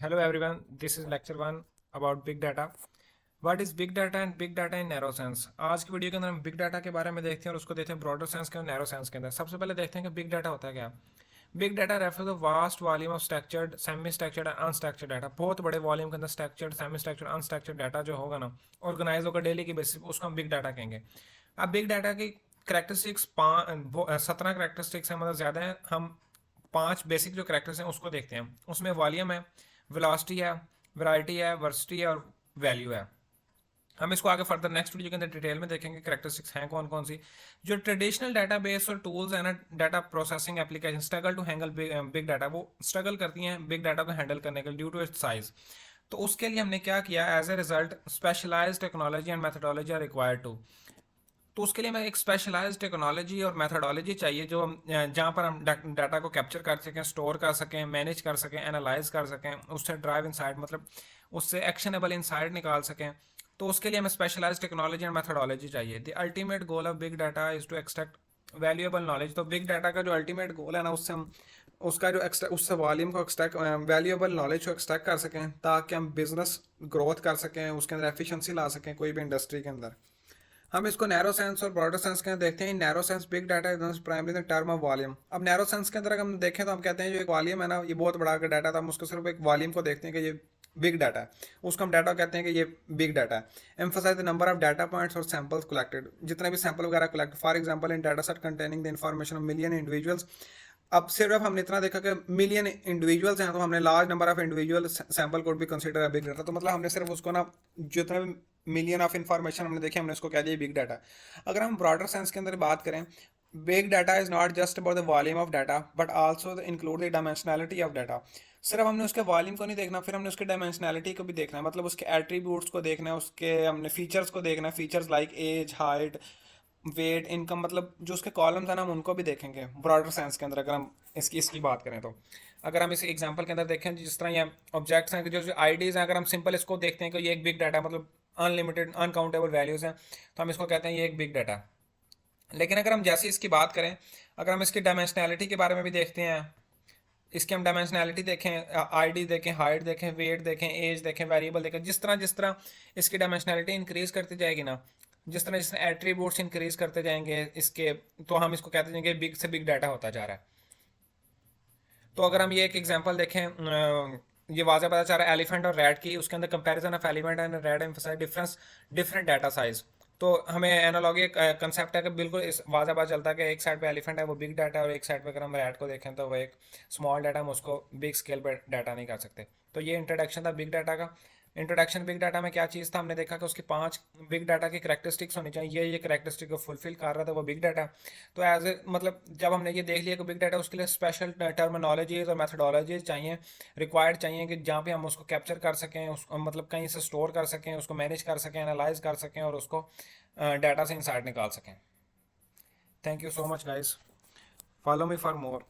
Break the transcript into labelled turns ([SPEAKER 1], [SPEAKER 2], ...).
[SPEAKER 1] Hello everyone, this is lecture 1 about big data. What is big data and big data in narrow sense? आज की video के अंदर हम big data के बारे में देखते हैं और उसको देखते हैं ब्रॉडर सेंस के और नैरो सेंस के अंदर। सबसे पहले देखते हैं कि बिग डाटा होता है क्या। Big data refer to vast volume of structured semi structured and unstructured data. बहुत बड़े वॉल्यूम के अंदर structured semi structured unstructured data जो होगा ना, ऑर्गेनाइज होगा डेली की बेसिस पर, उसको हम बिग डाटा कहेंगे। अब बिग डाटा की करेक्टरिस्टिक्स 17 करेक्टरिस्टिक्स है, मतलब ज़्यादा है। हम 5 बेसिक जो करेक्टर्स हैं उसको देखते हैं। उसमें वॉल्यूम है, वेलोसिटी है, वैरायटी है, वर्सिटी है और वैल्यू है। हम इसको आगे फर्दर नेक्स्ट वीडियो के अंदर डिटेल में देखेंगे करेक्टरिस्टिक्स हैं कौन कौन सी। जो ट्रेडिशनल डाटाबेस और टूल्स है ना, data processing application struggle to handle big data, वो स्ट्रगल करती हैं बिग डाटा को हैंडल करने के लिए ड्यू टू इट्स साइज। तो उसके लिए हमने क्या किया, as a result specialised technology and methodology are required to. तो उसके लिए हमें एक स्पेशलाइज्ड टेक्नोलॉजी और मेथोडोलॉजी चाहिए जो हम जहाँ पर हम डाटा को कैप्चर कर सकें, स्टोर कर सकें, मैनेज कर सकें, एनालाइज कर सकें, उससे ड्राइव इनसाइट मतलब उससे एक्शनेबल इनसाइट निकाल सकें। तो उसके लिए हमें स्पेशलाइज्ड टेक्नोलॉजी एंड मेथोडोलॉजी चाहिए। The ultimate goal of big data is to extract valuable knowledge. तो बिग डाटा का जो अल्टीमेट गोल है ना, उससे हम उसका जो उससे वॉल्यूम को एक्सट्रैक्ट, वैल्यूएबल नॉलेज को एक्सट्रैक्ट कर सकें ताकि हम बिजनेस ग्रोथ कर सकें, उसके अंदर एफिशिएंसी ला सकें कोई भी इंडस्ट्री के अंदर। हम इसको नैरो सेंस और ब्रॉडर सेंस के अंदर देखते हैं। Narrow sense big data is primary the term of volume. अब नैरो सेंस के अंदर अगर हम देखें तो हम कहते हैं जो एक वॉल्यूम है ना, ये बहुत बड़ा अगर डाटा था, हम उसको सिर्फ एक वॉल्यूम को देखते हैं कि ये बिग डाटा है, उसको हम डाटा कहते हैं कि ये बिग डाटा है। Emphasise the number of data points और सैंपल्स कलेक्टेड, जितने भी सैंपल वगैरह collect, for example in data set containing the information of million individuals. अब सिर्फ हमने इतना देखा कि मिलियन इंडिविजुअल्स हैं, तो हमने large number of individual sample code भी कंसीडर है बिग डाटा। तो मतलब हमने सिर्फ उसको ना, जितने मिलियन ऑफ इन्फॉर्मेशन हमने देखी, हमने उसको कह दिया बिग डाटा। अगर हम ब्रॉडर सेंस के अंदर बात करें, big data is not just about the volume of data but also include the dimensionality of data. सिर्फ हमने उसके वॉल्यूम को नहीं देखना, फिर हमने उसके डायमेंशनैलिटी को भी देखना है, मतलब उसके एट्रीब्यूट्स को देखना है, उसके हमने फीचर्स को देखना है, features like age, height, weight, income, मतलब जो उसके कॉलम्स हैं ना, हम उनको भी देखेंगे ब्रॉडर सेंस के अंदर। अगर हम इसकी इसकी बात करें तो अगर हम इस एग्जांपल के अंदर देखें, जिस तरह ये ऑब्जेक्ट्स हैं, जो आईडीज़ हैं, अगर हम सिंपल इसको देखते हैं कि ये एक बिग डाटा मतलब अनलिमिटेड अनकाउंटेबल वैल्यूज़ हैं, तो हम इसको कहते हैं ये एक बिग डाटा। लेकिन अगर हम जैसे इसकी बात करें, अगर हम इसकी डायमेंशनैलिटी के बारे में भी देखते हैं, इसकी हम डायमेंशनैलिटी देखें, आईडी देखें, हाइट देखें, वेट देखें, एज देखें, वेरिएबल देखें, जिस तरह इसकी डायमेंशनैलिटी इंक्रीज करती जाएगी ना, जिस तरह एट्रीब्यूट्स इंक्रीज करते जाएंगे इसके, तो हम इसको कहते जाएंगे बिग से बिग डाटा होता जा रहा है। तो अगर हम ये एक एग्जांपल देखें, ये वाज़ह पता चल रहा है एलिफेंट और रैट की, उसके अंदर comparison of elephant and rat emphasise difference different data size. तो हमें एनालॉगी कंसेप्ट है कि बिल्कुल इस वाज़ह पता चलता है कि एक साइड पे एलिफेंट है वो बिग डाटा है, और एक साइड पे अगर हम रैट को देखें तो वो एक स्मॉल डाटा, हम उसको बिग स्केल पर डाटा नहीं कर सकते। तो ये इंट्रोडक्शन था बिग डाटा का। इंट्रोडक्शन बिग डाटा में क्या चीज़ था, हमने देखा कि उसकी 5 बिग डाटा की करेक्टरिस्टिक्स होनी चाहिए, ये करेक्टरिस्टिक को फुलफिल कर रहा था वो बिग डाटा। तो एज ए मतलब जब हमने ये देख लिया कि बिग डाटा, उसके लिए स्पेशल टर्मिनोलॉजीज और मेथडोलॉजीज चाहिए, रिक्वायर्ड चाहिए, कि जहाँ पे हम उसको कैप्चर कर सकें, उस मतलब कहीं से स्टोर कर सकें, उसको मैनेज कर सकें, एनालाइज कर सकें और उसको डाटा से इंसाइट निकाल सकें। Thank you so much guys, follow me for more.